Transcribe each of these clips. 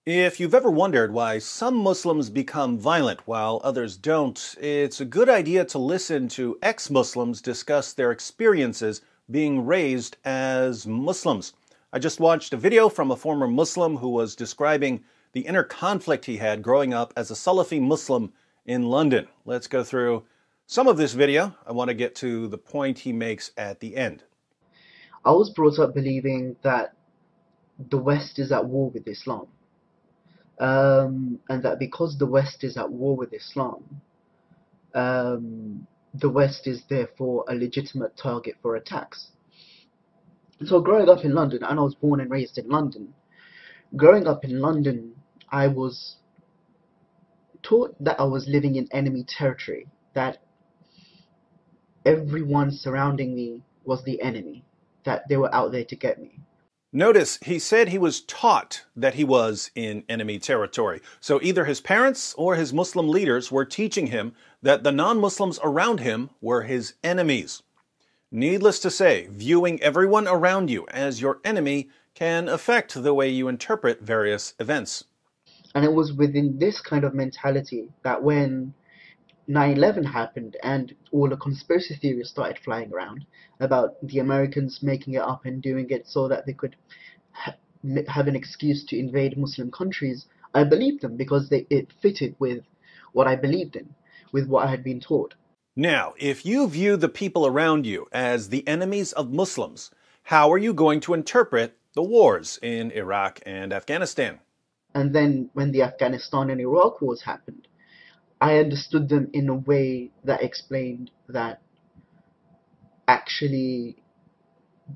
If you've ever wondered why some Muslims become violent while others don't, it's a good idea to listen to ex-Muslims discuss their experiences being raised as Muslims. I just watched a video from a former Muslim who was describing the inner conflict he had growing up as a Salafi Muslim in London. Let's go through some of this video. I want to get to the point he makes at the end. I was brought up believing that the West is at war with Islam. And that because the West is at war with Islam, the West is therefore a legitimate target for attacks. So growing up in London, and I was born and raised in London, growing up in London, I was taught that I was living in enemy territory, that everyone surrounding me was the enemy, that they were out there to get me. Notice he said he was taught that he was in enemy territory. So either his parents or his Muslim leaders were teaching him that the non-Muslims around him were his enemies. Needless to say, viewing everyone around you as your enemy can affect the way you interpret various events. And it was within this kind of mentality that when 9/11 happened and all the conspiracy theories started flying around about the Americans making it up and doing it so that they could have an excuse to invade Muslim countries, I believed them because it fitted with what I believed in, with what I had been taught. Now, if you view the people around you as the enemies of Muslims, how are you going to interpret the wars in Iraq and Afghanistan? And then when the Afghanistan and Iraq wars happened, I understood them in a way that explained that actually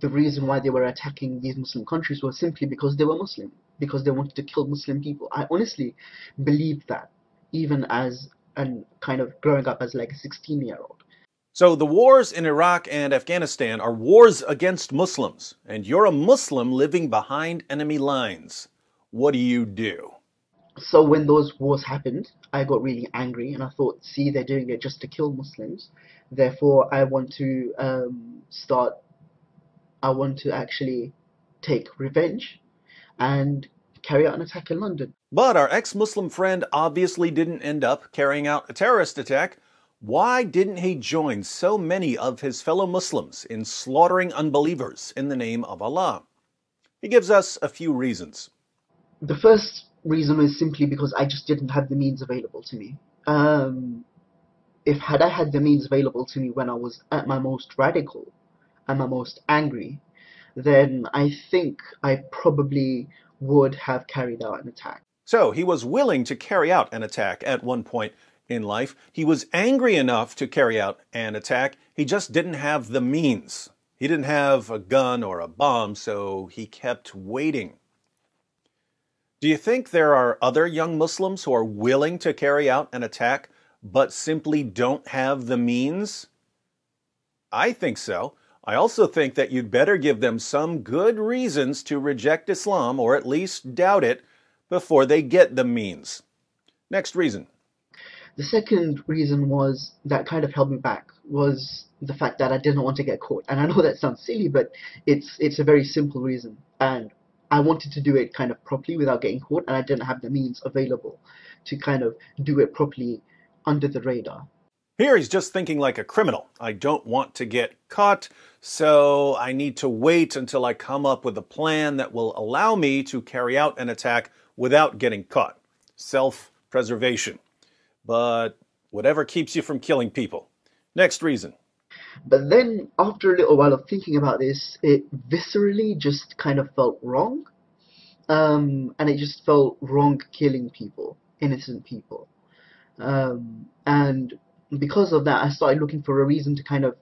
the reason why they were attacking these Muslim countries was simply because they were Muslim, because they wanted to kill Muslim people. I honestly believed that, even as and kind of growing up as like a 16-year-old. So the wars in Iraq and Afghanistan are wars against Muslims, and you're a Muslim living behind enemy lines. What do? So when those wars happened, I got really angry and I thought, see, they're doing it just to kill Muslims. Therefore, I want to actually take revenge and carry out an attack in London. But our ex-Muslim friend obviously didn't end up carrying out a terrorist attack. Why didn't he join so many of his fellow Muslims in slaughtering unbelievers in the name of Allah? He gives us a few reasons. The first reason is simply because I just didn't have the means available to me. Had I had the means available to me when I was at my most radical and my most angry, then I think I probably would have carried out an attack. So he was willing to carry out an attack at one point in life. He was angry enough to carry out an attack. He just didn't have the means. He didn't have a gun or a bomb, so he kept waiting. Do you think there are other young Muslims who are willing to carry out an attack but simply don't have the means? I think so. I also think that you'd better give them some good reasons to reject Islam or at least doubt it before they get the means. Next reason. The second reason was that kind of held me back was the fact that I didn't want to get caught. And I know that sounds silly, but it's a very simple reason. And I wanted to do it kind of properly without getting caught, and I didn't have the means available to kind of do it properly under the radar. Here he's just thinking like a criminal. I don't want to get caught, so I need to wait until I come up with a plan that will allow me to carry out an attack without getting caught. Self-preservation. But whatever keeps you from killing people. Next reason. But then, after a little while of thinking about this, it viscerally just kind of felt wrong. And it just felt wrong killing people, innocent people. And because of that, I started looking for a reason to kind of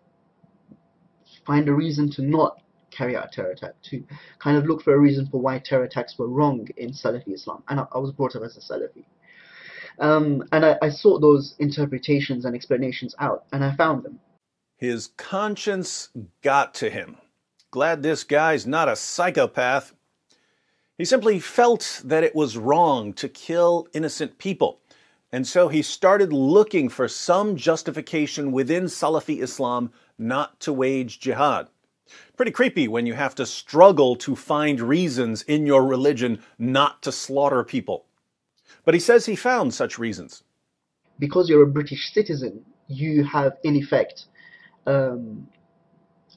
find a reason to not carry out a terror attack, to kind of look for a reason for why terror attacks were wrong in Salafi Islam. And I was brought up as a Salafi. And I sought those interpretations and explanations out, and I found them. His conscience got to him. Glad this guy's not a psychopath. He simply felt that it was wrong to kill innocent people. And so he started looking for some justification within Salafi Islam not to wage jihad. Pretty creepy when you have to struggle to find reasons in your religion not to slaughter people. But he says he found such reasons. Because you're a British citizen, you have, in effect, an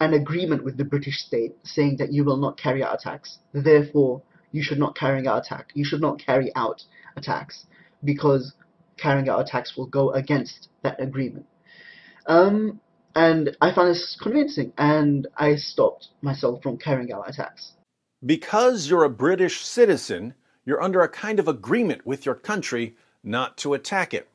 agreement with the British state saying that you will not carry out attacks. Therefore, you should not carry out attack. You should not carry out attacks because carrying out attacks will go against that agreement. And I found this convincing, and I stopped myself from carrying out attacks. Because you're a British citizen, you're under a kind of agreement with your country not to attack it.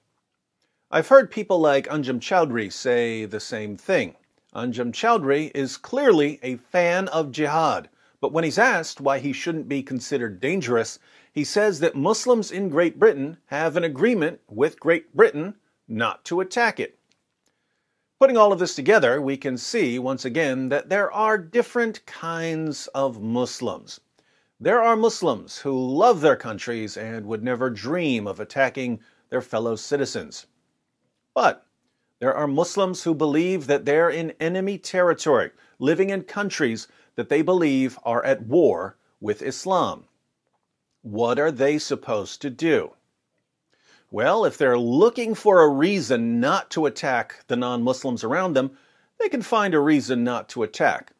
I've heard people like Anjem Choudary say the same thing. Anjem Choudary is clearly a fan of jihad, but when he's asked why he shouldn't be considered dangerous, he says that Muslims in Great Britain have an agreement with Great Britain not to attack it. Putting all of this together, we can see once again that there are different kinds of Muslims. There are Muslims who love their countries and would never dream of attacking their fellow citizens. But there are Muslims who believe that they're in enemy territory, living in countries that they believe are at war with Islam. What are they supposed to do? Well, if they're looking for a reason not to attack the non-Muslims around them, they can find a reason not to attack.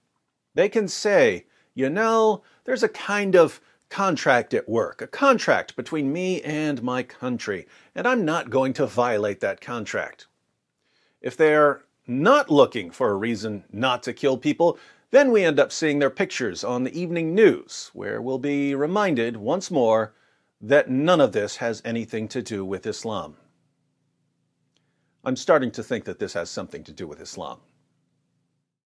They can say, you know, there's a kind of contract at work, a contract between me and my country, and I'm not going to violate that contract. If they're not looking for a reason not to kill people, then we end up seeing their pictures on the evening news, where we'll be reminded once more that none of this has anything to do with Islam. I'm starting to think that this has something to do with Islam.